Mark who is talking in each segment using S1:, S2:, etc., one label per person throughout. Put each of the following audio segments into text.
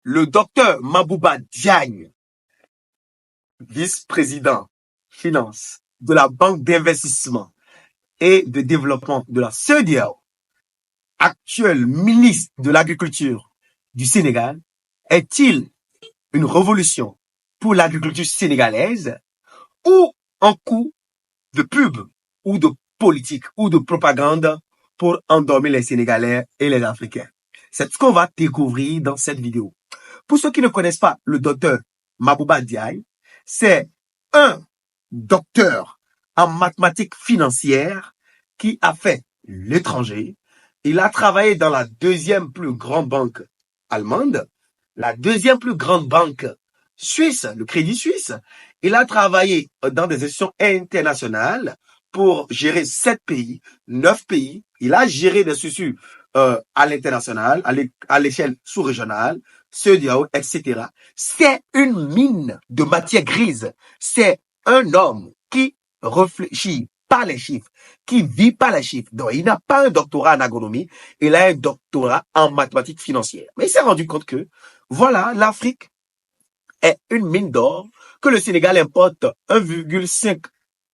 S1: le docteur Mabouba Diagne, vice-président finance de la Banque d'investissement et de développement de la CEDEAO, actuel ministre de l'Agriculture du Sénégal, est-il une révolution pour l'agriculture sénégalaise ou un coup de pub ou de politique ou de propagande pour endormir les Sénégalais et les Africains? C'est ce qu'on va découvrir dans cette vidéo. Pour ceux qui ne connaissent pas le docteur Mabouba Diagne, c'est un docteur en mathématiques financières qui a fait l'étranger. Il a travaillé dans la deuxième plus grande banque allemande, la deuxième plus grande banque suisse, le Crédit Suisse. Il a travaillé dans des institutions internationales pour gérer 7 pays, 9 pays. Il a géré des institutions à l'international, à l'échelle sous-régionale, CEDEAO, etc. C'est une mine de matière grise. C'est un homme qui réfléchit par les chiffres, qui vit par les chiffres. Donc, il n'a pas un doctorat en agronomie, il a un doctorat en mathématiques financières. Mais il s'est rendu compte que, voilà, l'Afrique est une mine d'or, que le Sénégal importe 1,5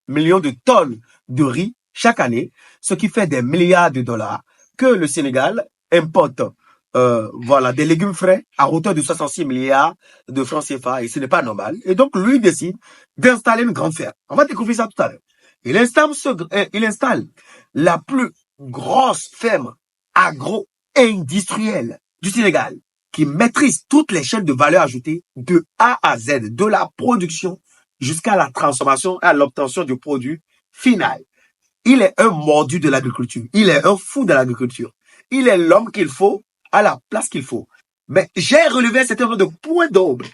S1: million de tonnes de riz chaque année, ce qui fait des milliards de dollars, que le Sénégal importe voilà, des légumes frais à hauteur de 66 milliards de francs CFA, et ce n'est pas normal. Et donc, lui décide d'installer une grande ferme. On va découvrir ça tout à l'heure. Il installe la plus grosse ferme agro-industrielle du Sénégal, qui maîtrise toutes les chaînes de valeur ajoutée de A à Z, de la production jusqu'à la transformation et à l'obtention du produit final. Il est un mordu de l'agriculture. Il est un fou de l'agriculture. Il est l'homme qu'il faut à la place qu'il faut. Mais j'ai relevé un certain nombre de points d'ombre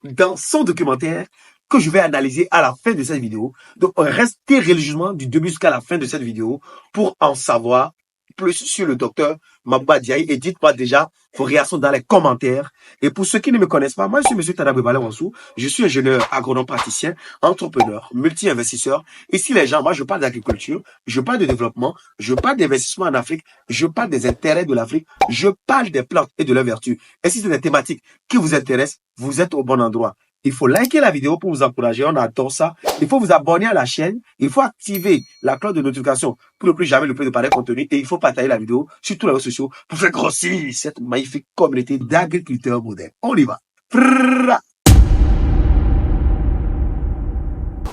S1: dans son documentaire que je vais analyser à la fin de cette vidéo. Donc, restez religieusement du début jusqu'à la fin de cette vidéo pour en savoir plus sur le docteur Mabouba Diagne, et dites-moi déjà vos réactions dans les commentaires. Et pour ceux qui ne me connaissent pas, moi je suis M. Tadabé Balé-Wansou, je suis ingénieur agronome praticien, entrepreneur, multi-investisseur. Ici les gens, moi je parle d'agriculture, je parle de développement, je parle d'investissement en Afrique, je parle des intérêts de l'Afrique, je parle des plantes et de leurs vertus. Et si c'est des thématiques qui vous intéressent, vous êtes au bon endroit. Il faut liker la vidéo pour vous encourager, on adore ça. Il faut vous abonner à la chaîne, il faut activer la cloche de notification pour ne plus jamais louper de pareil contenu, et il faut partager la vidéo sur tous les réseaux sociaux pour faire grossir cette magnifique communauté d'agriculteurs modernes. On y va.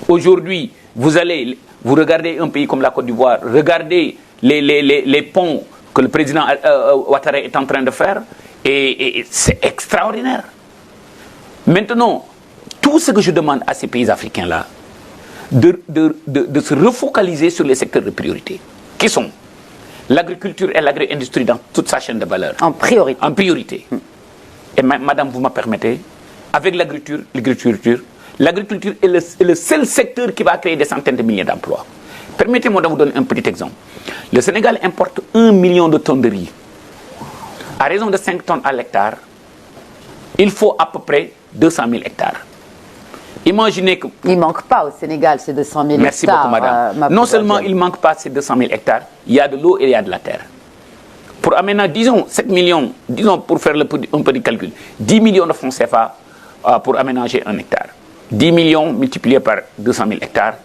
S2: Aujourd'hui, vous regardez un pays comme la Côte d'Ivoire, regardez les ponts que le président Ouattara est en train de faire, et c'est extraordinaire. Maintenant, tout ce que je demande à ces pays africains-là, de se refocaliser sur les secteurs de priorité, qui sont l'agriculture et l'agro-industrie dans toute sa chaîne de valeur.
S3: En priorité.
S2: En priorité. Et madame, vous me permettez, avec l'agriculture est le seul secteur qui va créer des centaines de milliers d'emplois. Permettez-moi de vous donner un petit exemple. Le Sénégal importe 1 million de tonnes de riz. À raison de 5 tonnes à l'hectare, il faut à peu près 200 000 hectares. Imaginez que...
S3: Il ne manque pas au Sénégal ces 200 000 hectares.
S2: Merci beaucoup, madame. Non seulement il ne manque pas ces 200 000 hectares, il y a de l'eau et il y a de la terre. Pour aménager, disons, 7 millions, disons pour faire un petit calcul, 10 millions de francs CFA pour aménager un hectare. 10 millions multipliés par 200 000 hectares,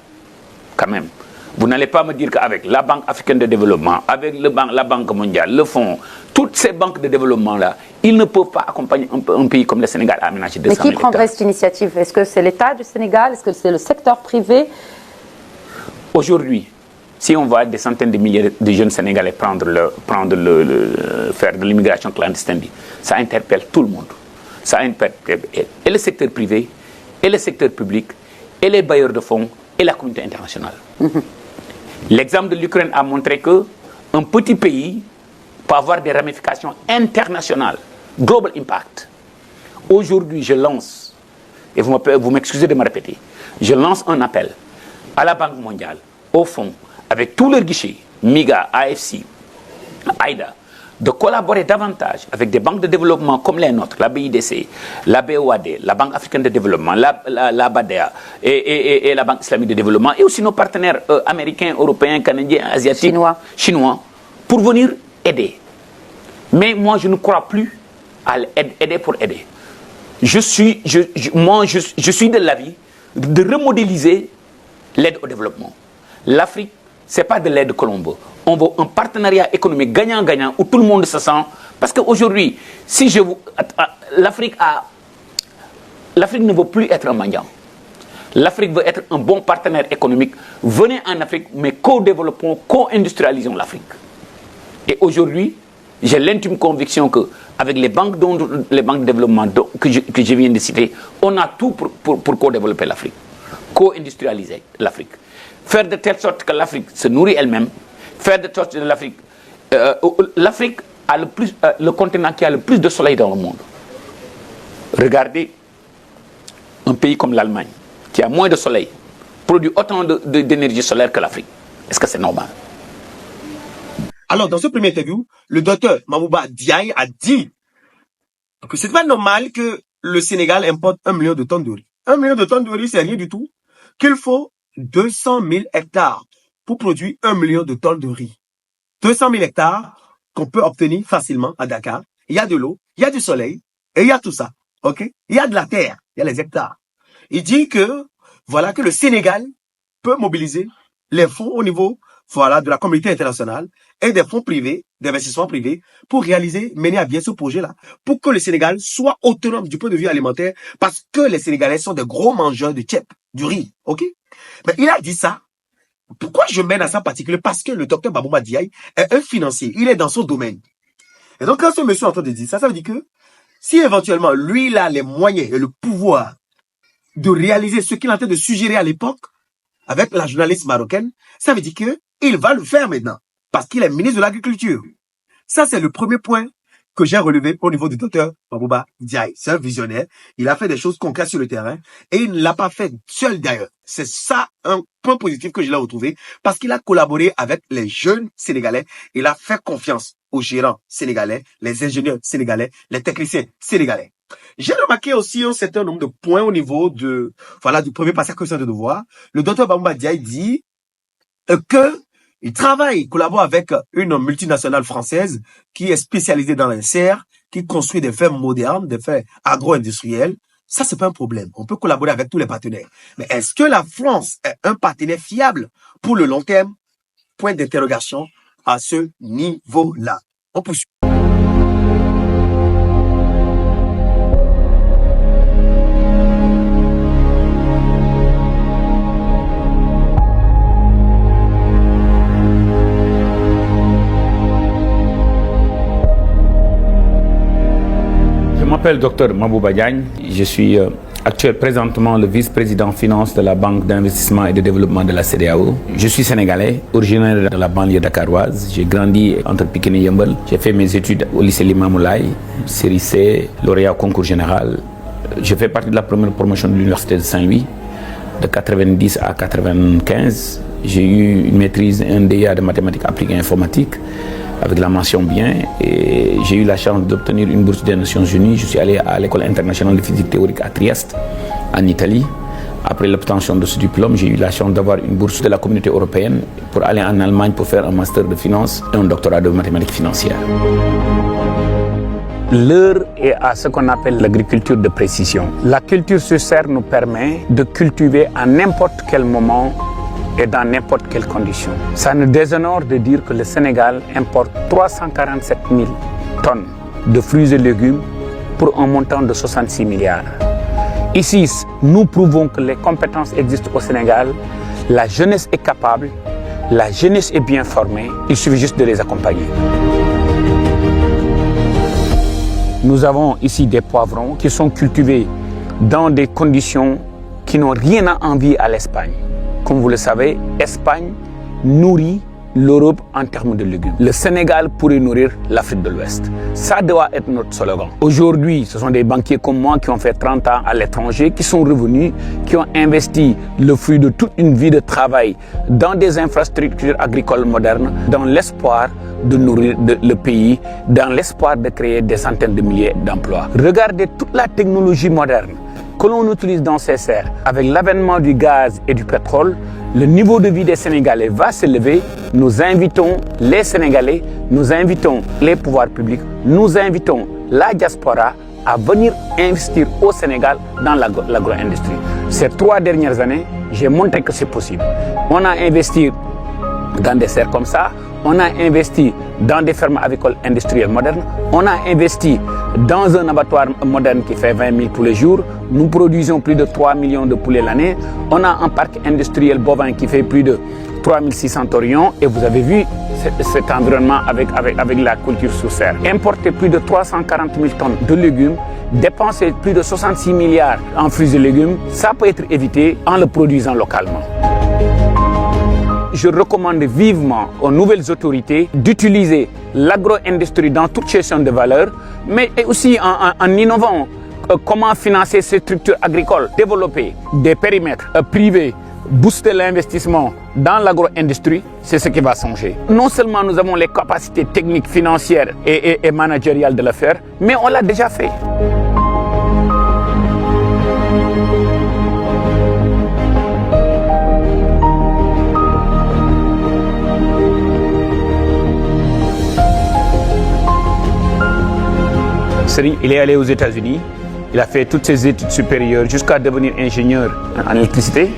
S2: quand même. Vous n'allez pas me dire qu'avec la Banque africaine de développement, avec la Banque mondiale, le Fonds, toutes ces banques de développement-là, ils ne peuvent pas accompagner un pays comme le Sénégal à aménager 200 000 hectares.
S3: Mais qui prendrait cette initiative? Est-ce que c'est l'État du Sénégal? Est-ce que c'est le secteur privé?
S2: Aujourd'hui, si on voit des centaines de milliers de jeunes Sénégalais faire de l'immigration clandestine, ça interpelle tout le monde. Ça interpelle et le secteur privé, et le secteur public, et les bailleurs de fonds, et la communauté internationale. L'exemple de l'Ukraine a montré qu'un petit pays peut avoir des ramifications internationales, global impact. Aujourd'hui, je lance, et vous m'excusez de me répéter, je lance un appel à la Banque mondiale, au Fonds, avec tous leurs guichets, MIGA, AFC, AIDA, de collaborer davantage avec des banques de développement comme les nôtres, la BIDC, la BOAD, la Banque africaine de développement, la BADEA et la Banque islamique de développement, et aussi nos partenaires américains, européens, canadiens, asiatiques, chinois, pour venir aider. Mais moi, je ne crois plus à aider pour aider. je suis de l'avis de remodéliser l'aide au développement. L'Afrique, ce n'est pas de l'aide Colombo. On veut un partenariat économique gagnant-gagnant où tout le monde se sent. Parce qu'aujourd'hui, si je vous. L'Afrique ne veut plus être un mendiant. L'Afrique veut être un bon partenaire économique. Venez en Afrique, mais co-développons, co-industrialisons l'Afrique. Et aujourd'hui, j'ai l'intime conviction qu'avec les banques de développement que je viens de citer, on a tout pour co-développer l'Afrique, co-industrialiser l'Afrique. Faire de telle sorte que l'Afrique se nourrit elle-même, faire de sorte que l'Afrique a le continent qui a le plus de soleil dans le monde. Regardez un pays comme l'Allemagne, qui a moins de soleil, produit autant d'énergie solaire que l'Afrique. Est-ce que c'est normal?
S1: Alors, dans ce premier interview, le docteur Mabouba Diaye a dit que c'est pas normal que le Sénégal importe 1 million de tonnes de riz. 1 million de tonnes de riz, c'est rien du tout. Qu'il faut 200 000 hectares pour produire 1 million de tonnes de riz. 200 000 hectares qu'on peut obtenir facilement à Dakar. Il y a de l'eau, il y a du soleil, et il y a tout ça. Ok? Il y a de la terre, il y a les hectares. Il dit que, voilà, que le Sénégal peut mobiliser les fonds au niveau, voilà, de la communauté internationale et des fonds privés, d'investissement privés pour mener à bien ce projet-là. Pour que le Sénégal soit autonome du point de vue alimentaire parce que les Sénégalais sont des gros mangeurs de tchèp, du riz. Ok? Mais il a dit ça. Pourquoi je mène à ça en particulier? Parce que le docteur Mabouba Diaye est un financier. Il est dans son domaine. Et donc, quand ce monsieur est en train de dire ça, ça veut dire que si éventuellement, lui, il a les moyens et le pouvoir de réaliser ce qu'il est en train de suggérer à l'époque avec la journaliste marocaine, ça veut dire que il va le faire maintenant parce qu'il est ministre de l'Agriculture. Ça, c'est le premier point que j'ai relevé au niveau du docteur Mabouba Diaye. C'est un visionnaire. Il a fait des choses concrètes sur le terrain et il ne l'a pas fait seul d'ailleurs. C'est ça un point positif que je l'ai retrouvé parce qu'il a collaboré avec les jeunes Sénégalais. Il a fait confiance aux gérants sénégalais, les ingénieurs sénégalais, les techniciens sénégalais. J'ai remarqué aussi un certain nombre de points au niveau du premier passage que je viens de voir. Le docteur Mabouba Diaye dit que il collabore avec une multinationale française qui est spécialisée dans les serres, qui construit des fermes modernes, des fermes agro-industrielles. Ça, c'est pas un problème. On peut collaborer avec tous les partenaires. Mais est-ce que la France est un partenaire fiable pour le long terme? Point d'interrogation à ce niveau-là. On poursuit.
S2: Je m'appelle Dr Mabouba Diaye, je suis présentement le vice-président finance de la Banque d'investissement et de développement de la CEDEAO. Je suis sénégalais, originaire de la banlieue dakaroise. J'ai grandi entre Pikine et Yeumbeul. J'ai fait mes études au lycée Limamoulaye, série C, lauréat au concours général. Je fais partie de la première promotion de l'université de Saint-Louis, de 90 à 95. J'ai eu une maîtrise, un DEA de mathématiques appliquées et informatique, avec la mention bien, et j'ai eu la chance d'obtenir une bourse des Nations Unies. Je suis allé à l'école internationale de physique théorique à Trieste, en Italie. Après l'obtention de ce diplôme, j'ai eu la chance d'avoir une bourse de la communauté européenne pour aller en Allemagne pour faire un master de finance et un doctorat de mathématiques financières. L'heure est à ce qu'on appelle l'agriculture de précision. La culture sur serre nous permet de cultiver à n'importe quel moment et dans n'importe quelle condition. Ça nous déshonore de dire que le Sénégal importe 347 000 tonnes de fruits et légumes pour un montant de 66 milliards. Ici, nous prouvons que les compétences existent au Sénégal, la jeunesse est capable, la jeunesse est bien formée, il suffit juste de les accompagner. Nous avons ici des poivrons qui sont cultivés dans des conditions qui n'ont rien à envier à l'Espagne. Comme vous le savez, l'Espagne nourrit l'Europe en termes de légumes. Le Sénégal pourrait nourrir l'Afrique de l'Ouest. Ça doit être notre slogan. Aujourd'hui, ce sont des banquiers comme moi qui ont fait 30 ans à l'étranger, qui sont revenus, qui ont investi le fruit de toute une vie de travail dans des infrastructures agricoles modernes, dans l'espoir de nourrir le pays, dans l'espoir de créer des centaines de milliers d'emplois. Regardez toute la technologie moderne que l'on utilise dans ces serres. Avec l'avènement du gaz et du pétrole, le niveau de vie des Sénégalais va s'élever. Nous invitons les Sénégalais, nous invitons les pouvoirs publics, nous invitons la diaspora à venir investir au Sénégal dans l'agro-industrie. Ces 3 dernières années, j'ai montré que c'est possible. On a investi dans des serres comme ça, on a investi dans des fermes avicoles industrielles modernes, on a investi dans un abattoir moderne qui fait 20 000 poulets jour. Nous produisons plus de 3 millions de poulets l'année. On a un parc industriel bovin qui fait plus de 3600 torions. Et vous avez vu cet environnement avec la culture sous serre. Importer plus de 340 000 tonnes de légumes, dépenser plus de 66 milliards en fruits et légumes, ça peut être évité en le produisant localement. Je recommande vivement aux nouvelles autorités d'utiliser l'agro-industrie dans toute gestion de valeur, mais aussi en innovant comment financer ces structures agricoles, développer des périmètres privés, booster l'investissement dans l'agro-industrie, c'est ce qui va changer. Non seulement nous avons les capacités techniques, financières et managériales de le faire, mais on l'a déjà fait. Il est allé aux États-Unis, il a fait toutes ses études supérieures jusqu'à devenir ingénieur en électricité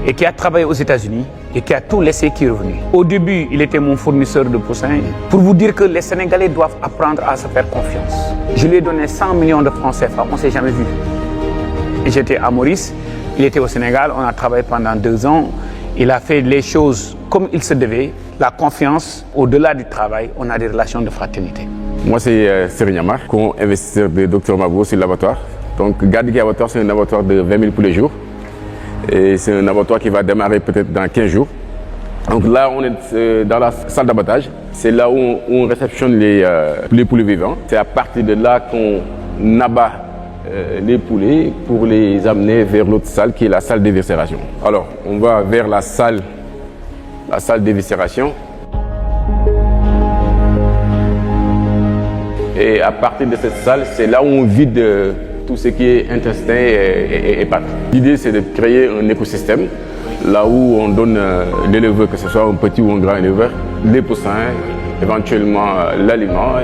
S2: et qui a travaillé aux États-Unis et qui a tout laissé, qui est revenu. Au début, il était mon fournisseur de poussins. Pour vous dire que les Sénégalais doivent apprendre à se faire confiance. Je lui ai donné 100 millions de francs CFA, on ne s'est jamais vu. Et j'étais à Maurice, il était au Sénégal, on a travaillé pendant 2 ans. Il a fait les choses comme il se devait. La confiance, au-delà du travail, on a des relations de fraternité.
S4: Moi, c'est Serigne Amar, co-investisseur de Dr Mabo sur l'abattoir. Donc, Gadigi Abattoir, c'est un abattoir de 20 000 poulets jour. Et c'est un abattoir qui va démarrer peut-être dans 15 jours. Donc là, on est dans la salle d'abattage. C'est là où on réceptionne les poulets vivants. C'est à partir de là qu'on abat les poulets pour les amener vers l'autre salle qui est la salle d'éviscération. Alors, on va vers la salle d'éviscération. Et à partir de cette salle, c'est là où on vide tout ce qui est intestin et pattes. L'idée, c'est de créer un écosystème, là où on donne l'éleveur, que ce soit un petit ou un grand éleveur, les poussins, éventuellement l'aliment,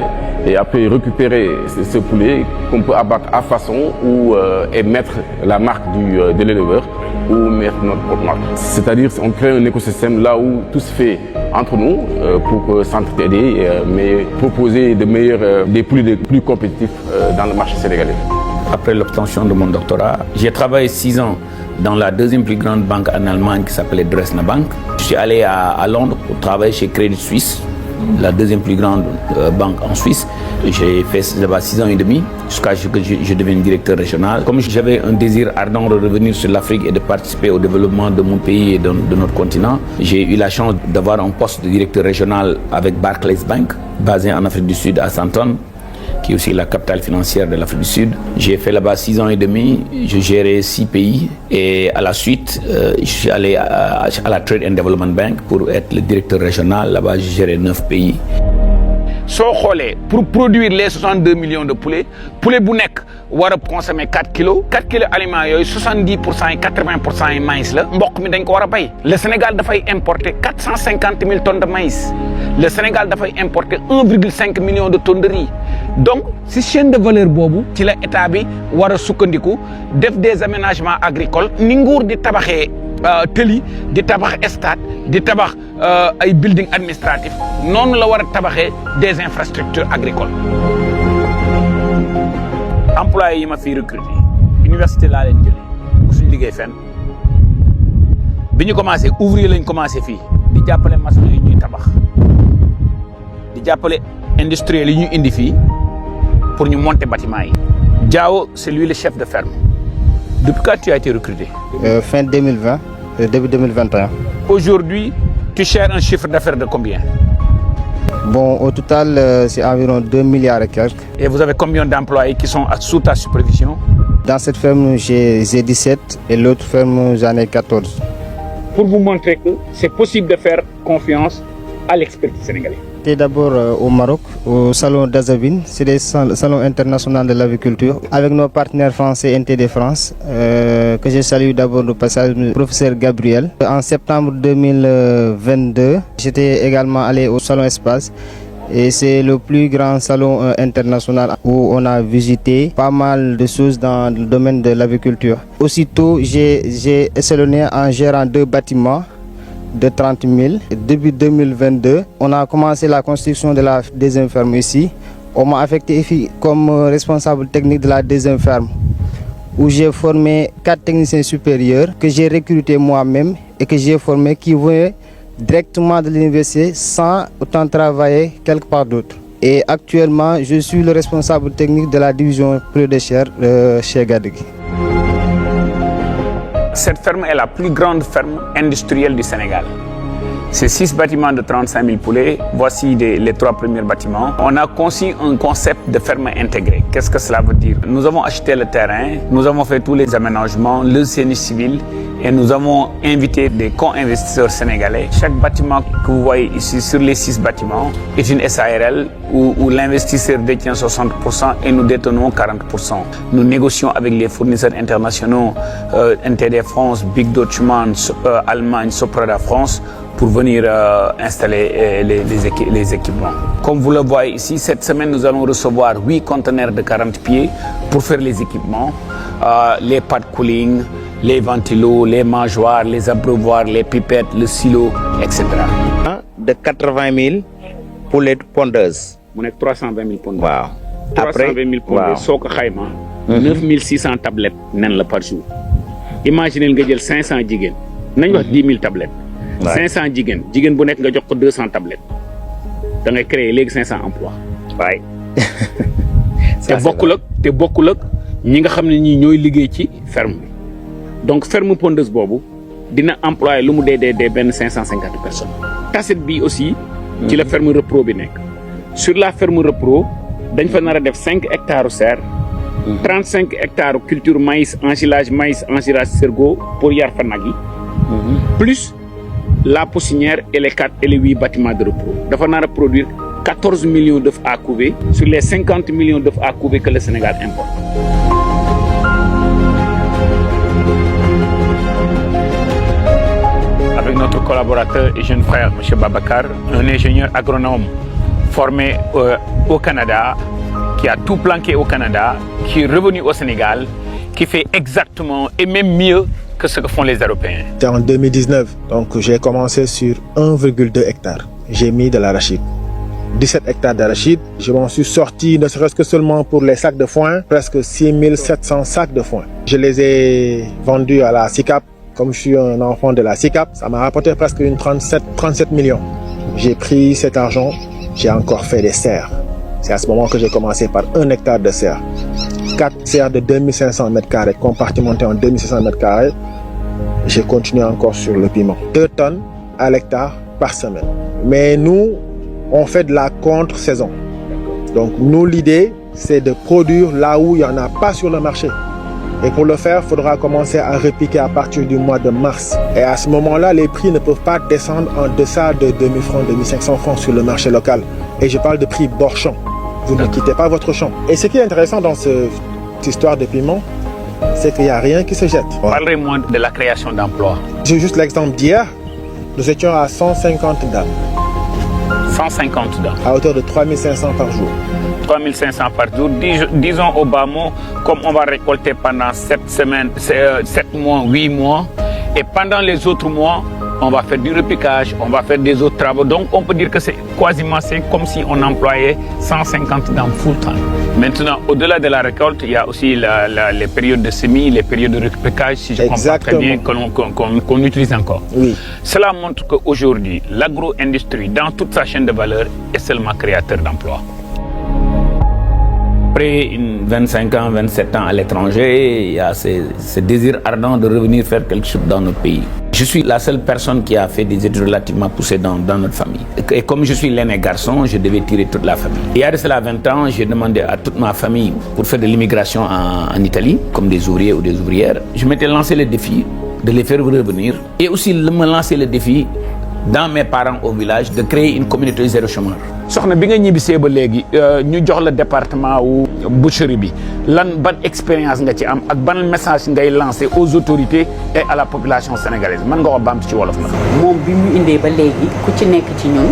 S4: et après récupérer ce poulet qu'on peut abattre à façon ou et mettre la marque de l'éleveur ou mettre notre propre marque. C'est-à-dire qu'on crée un écosystème là où tout se fait entre nous pour s'entraider, mais proposer des poulets plus compétitifs dans le marché sénégalais.
S2: Après l'obtention de mon doctorat, j'ai travaillé 6 ans dans la 2e plus grande banque en Allemagne qui s'appelait Dresdner Bank. Je suis allé à Londres pour travailler chez Credit Suisse, la 2e plus grande banque en Suisse. J'ai fait là-bas 6 ans et demi jusqu'à ce que je devienne directeur régional. Comme j'avais un désir ardent de revenir sur l'Afrique et de participer au développement de mon pays et de notre continent, j'ai eu la chance d'avoir un poste de directeur régional avec Barclays Bank, basé en Afrique du Sud à Sandton, qui est aussi la capitale financière de l'Afrique du Sud. J'ai fait là-bas 6 ans et demi, je gérais 6 pays et à la suite, je suis allé à la Trade and Development Bank pour être le directeur régional. Là-bas, je gérais 9 pays. Pour produire les 62 millions de poulets, poulet bu nekk war a consommer 4 kilos. 4 kilos aliments yooyu 70% et 80% yi maïs la. Mbokk mi dañ ko war a bay. Le Sénégal dafay importer 450 000 tonnes de maïs. Le Sénégal dafay importer 1,5 million de tonnes de riz. Donc si chaîne de valeur boobu ci la état bi war a sukkandiku def des aménagements agricoles ni nguur di tabaxee tëli di tabax stade di tabax ay building administratif noonu la war a tabaxee des infrastructures agricoles. Employés yi ma fi recruter université laa leen jëlee suñu liggéey fenn bi ñu commencé ouvrier lañ commencé fii di jàppale maçon yi ñuy tabax di jàppale industriel yi ñu indi fii pour ñu monter bâtiment yi. Diao, c'est lui le chef de ferme. Depuis quand tu as été recruté?
S5: Fin 2020, début 2021.
S2: Aujourd'hui, tu cherches un chiffre d'affaires de combien?
S5: Bon, au total, c'est environ 2 milliards et quelques.
S2: Et vous avez combien d'employés qui sont sous ta supervision?
S5: Dans cette ferme, j'ai 17 et l'autre ferme, j'en ai 14.
S2: Pour vous montrer que c'est possible de faire confiance à l'expertise sénégalaise.
S5: J'étais d'abord au Maroc, au salon d'Azabine, c'est le salon international de l'aviculture, avec nos partenaires français NTD France, que je salue d'abord le passage du professeur Gabriel. En septembre 2022, j'étais également allé au salon Espace Et c'est le plus grand salon international où on a visité pas mal de choses dans le domaine de l'agriculture. Aussitôt, j'ai échelonné en gérant 2 bâtiments de 30 000. Depuis 2022, on a commencé la construction de la deuxième ferme ici. On m'a affecté ici comme responsable technique de la deuxième ferme, où j'ai formé 4 techniciens supérieurs que j'ai recrutés moi-même et que j'ai formés qui venaient directement de l'université sans autant travailler quelque part d'autre. Et actuellement, je suis le responsable technique de la division produits de chair chez Gadegui.
S2: Cette ferme est la plus grande ferme industrielle du Sénégal. C'est 6 bâtiments de 35 000 poulets. Voici les 3 premiers bâtiments. On a conçu un concept de ferme intégrée. Qu'est-ce que cela veut dire? Nous avons acheté le terrain, nous avons fait tous les aménagements, le génie civil, et nous avons invité des co-investisseurs sénégalais. Chaque bâtiment que vous voyez ici sur les 6 bâtiments est une SARL où l'investisseur détient 60% et nous détenons 40%. Nous négocions avec les fournisseurs internationaux, NTD France, Big Deutschmann, Allemagne, Soprada France, pour venir installer les équipements. Comme vous le voyez ici, cette semaine, nous allons recevoir 8 conteneurs de 40 pieds pour faire les équipements, les pad cooling, les ventilos, les mangeoires, les abreuvoirs, les pipettes, le silo, etc.
S6: De 80 000 poulets pondeuses.
S2: Mu nekk 320 000 pondeuses.
S6: Waaw.
S2: 320 000 pondeuses soo ko xayma. 9 600 tablettes nen la par jour. Imaginez nga jël 500 jigéen. nañ wax 10 000 tablettes. 500 jigéen bu nekk nga jox ko 200 tablettes. da ngay créer léegi 500 emplois.
S6: waay.
S2: te bokkul ak ñi nga xam ne ñii ñooy liggéey ci ferme bi. donc ferme pondeuse boobu dina employer lu mu dee benn 550 personnes. Tasset bi aussi. ci la ferme repro bi nekk. sur la ferme repro dañ fa nar a def 5 hectares serre. 35 hectares culture maïs ensilage sorgho pour yar fa nag yi. plus la poussinière et les 4 et les 8 bâtiments de repos. dafa nar a produire 14 millions d'œufs à couver sur les 50 millions d'œufs à couver que le Sénégal importe. Avec notre collaborateur et jeune frère, M. Babacar, un ingénieur agronome formé au Canada, qui a tout planqué au Canada, qui est revenu au Sénégal, qui fait exactement et même mieux que ce que font les Européens.
S7: C'était en 2019, donc j'ai commencé sur 1,2 hectare. J'ai mis de l'arachide. 17 hectares d'arachide. Je m'en suis sorti, ne serait-ce que seulement pour les sacs de foin, presque 6700 sacs de foin. Je les ai vendus à la SICAP. Comme je suis un enfant de la SICAP, ça m'a rapporté presque 37 millions. J'ai pris cet argent, j'ai encore fait des serres. C'est à ce moment que j'ai commencé par 1 hectare de serre. 4 serres de 2500 m², compartimentées en 2500 m². J'ai continué encore sur le piment. 2 tonnes à l'hectare par semaine. Mais nous, on fait de la contre-saison. Donc nous, l'idée, c'est de produire là où il n'y en a pas sur le marché. Et pour le faire, il faudra commencer à repiquer à partir du mois de mars. Et à ce moment-là, les prix ne peuvent pas descendre en deçà de 2000 francs, 2500 francs sur le marché local. Et je parle de prix bord champ. Vous ne quittez pas votre champ. Et ce qui est intéressant dans cette histoire de piment, c'est qu'il n'y a rien qui se jette.
S2: Parlez-moi de la création d'emplois.
S7: J'ai juste l'exemple d'hier. Nous étions à 150 dames.
S2: 150 dames.
S7: À hauteur de 3500 par jour.
S2: 3500 par jour. Disons au bas mot, comme on va récolter pendant 7 semaines, 7 mois, 8 mois, et pendant les autres mois, on va faire du repiquage, on va faire des autres travaux. Donc on peut dire que c'est comme si on employait 150 dames full-time. Maintenant, au-delà de la récolte, il y a aussi les périodes de semis, les périodes de repiquage, si je comprends très bien, qu'on utilise encore.
S7: Oui.
S2: Cela montre qu'aujourd'hui, l'agro-industrie, dans toute sa chaîne de valeur, est seulement créateur d'emplois. Après 25 ans, 27 ans à l'étranger, il y a ce désir ardent de revenir faire quelque chose dans notre pays. Je suis la seule personne qui a fait des études relativement poussées dans notre famille. Et comme je suis l'aîné garçon, je devais tirer toute la famille. Il y a de cela 20 ans, j'ai demandé à toute ma famille pour faire de l'immigration en Italie, comme des ouvriers ou des ouvrières. Je m'étais lancé le défi de les faire revenir et aussi de me lancer le défi dans mes parents au village de créer une communauté zéro chômeur. soxna bi nga ñibbisee ba léegi ñu jox la département wu boucherie bi ban expérience nga ci am ak ban message ngay lancer aux autorités et à la population sénégalaise man nga ko bamtu ci wolof nag.
S8: moom bi mu indee ba léegi ku ci nekk ci ñun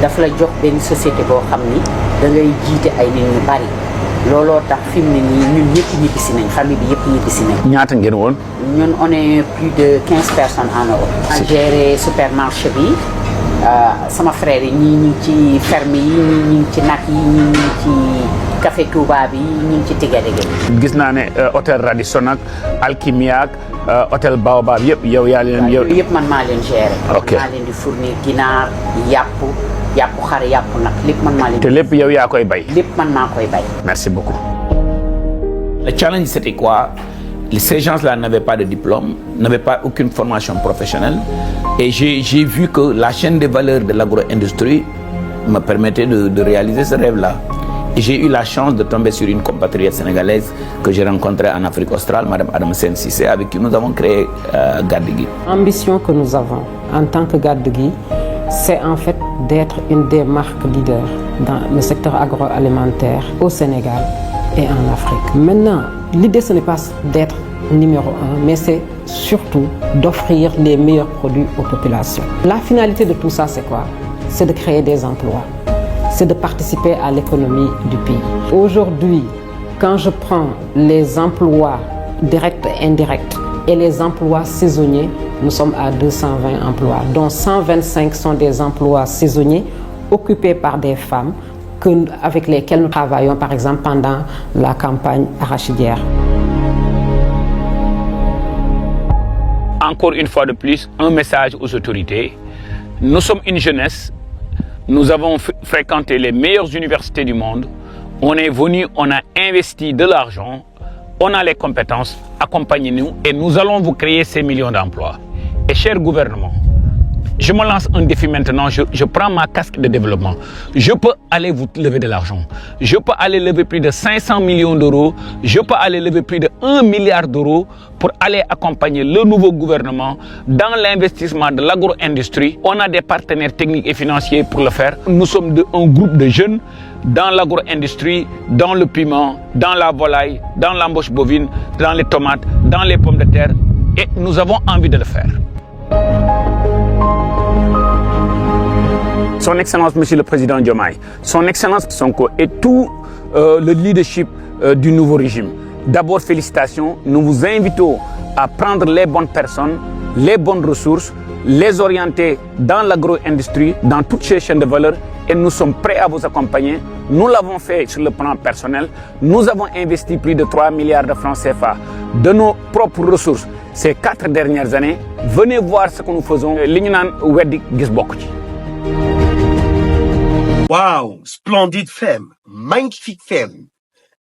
S8: dafa la jox benn société boo xam ni da ngay jiite ay nit ñu bari looloo tax fi mu ne nii ñun ñëpp ñibbisi nañ famille bi yëpp ñibbisi nañ.
S2: ñaata ngeen woon.
S8: ñun on est plus de 15 personnes en Europe. a géré supermarché bi sama frère yi ñii ñu ngi ci ferme yi ñii ñu ngi ci nag yi ñii ñu ngi ci café Touba bi ñu ngi ci Tigadege.
S2: gis naa ne hôtel Radisson ak Alkimia ak hôtel Baobab yëpp yow yaa leen. yow
S8: yëpp man maa leen géré.
S2: ok
S8: maa leen di fournir ginaar yàpp xar yàpp nag lépp man maa leen.
S2: te lépp yow yaa koy bay.
S8: lépp man maa koy bay.
S2: Merci beaucoup. Le challenge, c'était quoi? Ces gens-là n'avaient pas de diplôme, n'avaient pas aucune formation professionnelle. Et j'ai vu que la chaîne de valeur de l'agro-industrie me permettait de réaliser ce rêve-là. Et j'ai eu la chance de tomber sur une compatriote sénégalaise que j'ai rencontrée en Afrique australe, Madame Adam Sen Sissé, avec qui nous avons créé Gardegui.
S9: L'ambition que nous avons en tant que Gardegui, c'est en fait d'être une des marques leaders dans le secteur agroalimentaire au Sénégal et en Afrique. Maintenant, l'idée ce n'est pas d'être numéro 1, mais c'est surtout d'offrir les meilleurs produits aux populations. La finalité de tout ça, c'est quoi? C'est de créer des emplois, c'est de participer à l'économie du pays. Aujourd'hui, quand je prends les emplois directs et indirects et les emplois saisonniers, nous sommes à 220 emplois, dont 125 sont des emplois saisonniers occupés par des femmes avec lesquelles nous travaillons, par exemple, pendant la campagne arachidière.
S2: Encore une fois de plus, un message aux autorités. Nous sommes une jeunesse, nous avons fréquenté les meilleures universités du monde, on est venu, on a investi de l'argent, on a les compétences, accompagnez-nous et nous allons vous créer ces millions d'emplois. Et cher gouvernement, je me lance un défi maintenant, je prends ma casque de développement. Je peux aller vous lever de l'argent. Je peux aller lever plus de 500 millions d'euros. Je peux aller lever plus de 1 milliard d'euros pour aller accompagner le nouveau gouvernement dans l'investissement de l'agro-industrie. On a des partenaires techniques et financiers pour le faire. Nous sommes un groupe de jeunes dans l'agro-industrie, dans le piment, dans la volaille, dans l'embauche bovine, dans les tomates, dans les pommes de terre. Et nous avons envie de le faire. Son Excellence, Monsieur le Président Diomaye, Son Excellence Sonko et tout le leadership du nouveau régime. D'abord, félicitations. Nous vous invitons à prendre les bonnes personnes, les bonnes ressources, les orienter dans l'agro-industrie, dans toutes ces chaînes de valeur et nous sommes prêts à vous accompagner. Nous l'avons fait sur le plan personnel. Nous avons investi plus de 3 milliards de francs CFA de nos propres ressources ces 4 dernières années. Venez voir ce que nous faisons.
S1: Waouh, splendide femme, magnifique femme.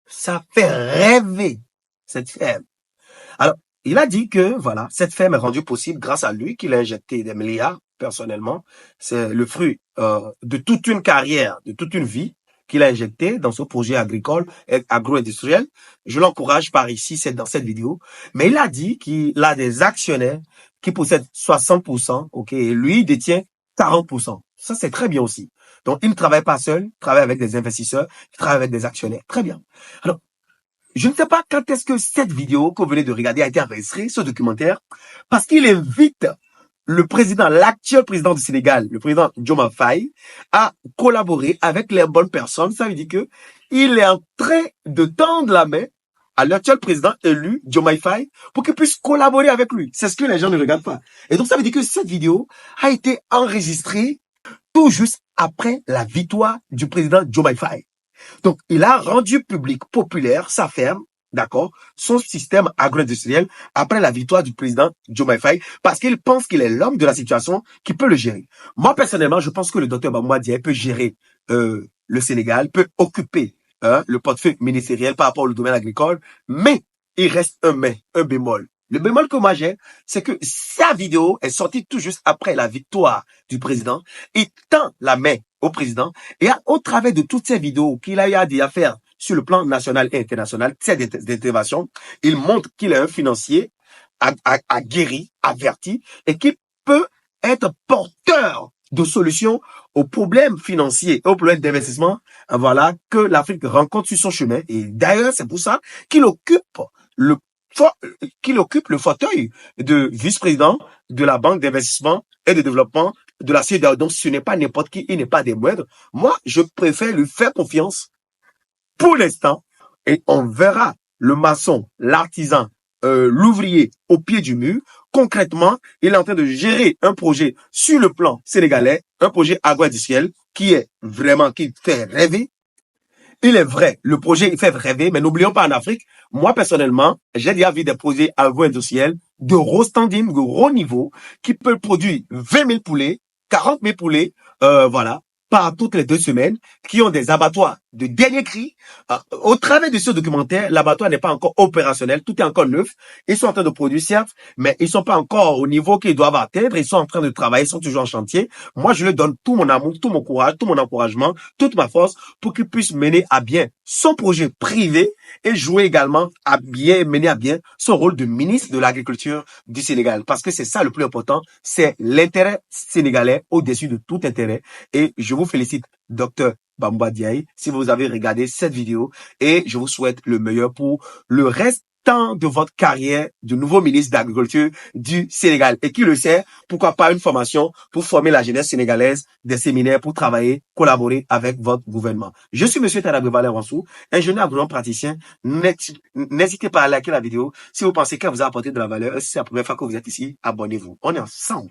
S1: Ça fait rêver, cette femme. Alors, il a dit que, voilà, cette femme est rendue possible grâce à lui, qu'il a injecté des milliards, personnellement. C'est le fruit de toute une carrière, de toute une vie qu'il a injecté dans ce projet agricole et agro-industriel. Je l'encourage par ici, c'est dans cette vidéo. Mais il a dit qu'il a des actionnaires qui possèdent 60%, ok, et lui détient 40%. Ça, c'est très bien aussi. Donc, il ne travaille pas seul, il travaille avec des investisseurs, il travaille avec des actionnaires. Très bien. Alors, je ne sais pas quand est-ce que cette vidéo que vous venez de regarder a été enregistrée, ce documentaire, parce qu'il invite le président, l'actuel président du Sénégal, le président Diomaye Faye, à collaborer avec les bonnes personnes. Ça veut dire que il est en train de tendre la main à l'actuel président élu, Diomaye Faye, pour qu'il puisse collaborer avec lui. C'est ce que les gens ne regardent pas. Et donc, ça veut dire que cette vidéo a été enregistrée tout juste après la victoire du président Diomaye Faye. Donc, il a rendu public, populaire, sa ferme, d'accord, son système agro-industriel après la victoire du président Diomaye Faye, parce qu'il pense qu'il est l'homme de la situation qui peut le gérer. Moi, personnellement, je pense que le docteur Mamoudou Diaye peut gérer le Sénégal, peut occuper le portefeuille ministériel par rapport au domaine agricole, mais il reste un bémol. Le bémol que moi j'ai, c'est que sa vidéo est sortie tout juste après la victoire du président. Il tend la main au président et au travers de toutes ces vidéos qu'il a eu à faire sur le plan national et international, cette intervention, il montre qu'il est un financier aguerri, averti et qui peut être porteur de solutions aux problèmes financiers et aux problèmes d'investissement, voilà, que l'Afrique rencontre sur son chemin. Et d'ailleurs, c'est pour ça qu'il occupe le fauteuil de vice-président de la Banque d'investissement et de développement de la CEDEAO. Donc, ce n'est pas n'importe qui, il n'est pas des moindres. Moi, je préfère lui faire confiance pour l'instant et on verra le maçon, l'artisan, l'ouvrier au pied du mur. Concrètement, il est en train de gérer un projet sur le plan sénégalais, un projet agro-industriel qui est vraiment, qui fait rêver. Il est vrai, le projet, il fait rêver, mais n'oublions pas en Afrique, moi personnellement, j'ai déjà vu des projets agro-industriels de gros standing, de gros niveau, qui peuvent produire 20 000 poulets, 40 000 poulets, voilà, par toutes les 2 semaines, qui ont des abattoirs de dernier cri. Au travers de ce documentaire, l'abattoir n'est pas encore opérationnel, tout est encore neuf. Ils sont en train de produire, certes, mais ils sont pas encore au niveau qu'ils doivent atteindre. Ils sont en train de travailler, ils sont toujours en chantier. Moi, je leur donne tout mon amour, tout mon courage, tout mon encouragement, toute ma force pour qu'ils puissent mener à bien son projet privé et jouer également à bien, mener à bien son rôle de ministre de l'Agriculture du Sénégal. Parce que c'est ça le plus important, c'est l'intérêt sénégalais au-dessus de tout intérêt. Et je vous félicite, docteur Bamba Diaye, si vous avez regardé cette vidéo, et je vous souhaite le meilleur pour le restant de votre carrière de nouveau ministre d'Agriculture du Sénégal. Et qui le sait, pourquoi pas une formation pour former la jeunesse sénégalaise, des séminaires pour travailler, collaborer avec votre gouvernement. Je suis monsieur Tadabé Valère Wansou, ingénieur agronome praticien. N'hésitez pas à liker la vidéo si vous pensez qu'elle vous a apporté de la valeur. Si c'est la première fois que vous êtes ici, abonnez-vous. On est ensemble.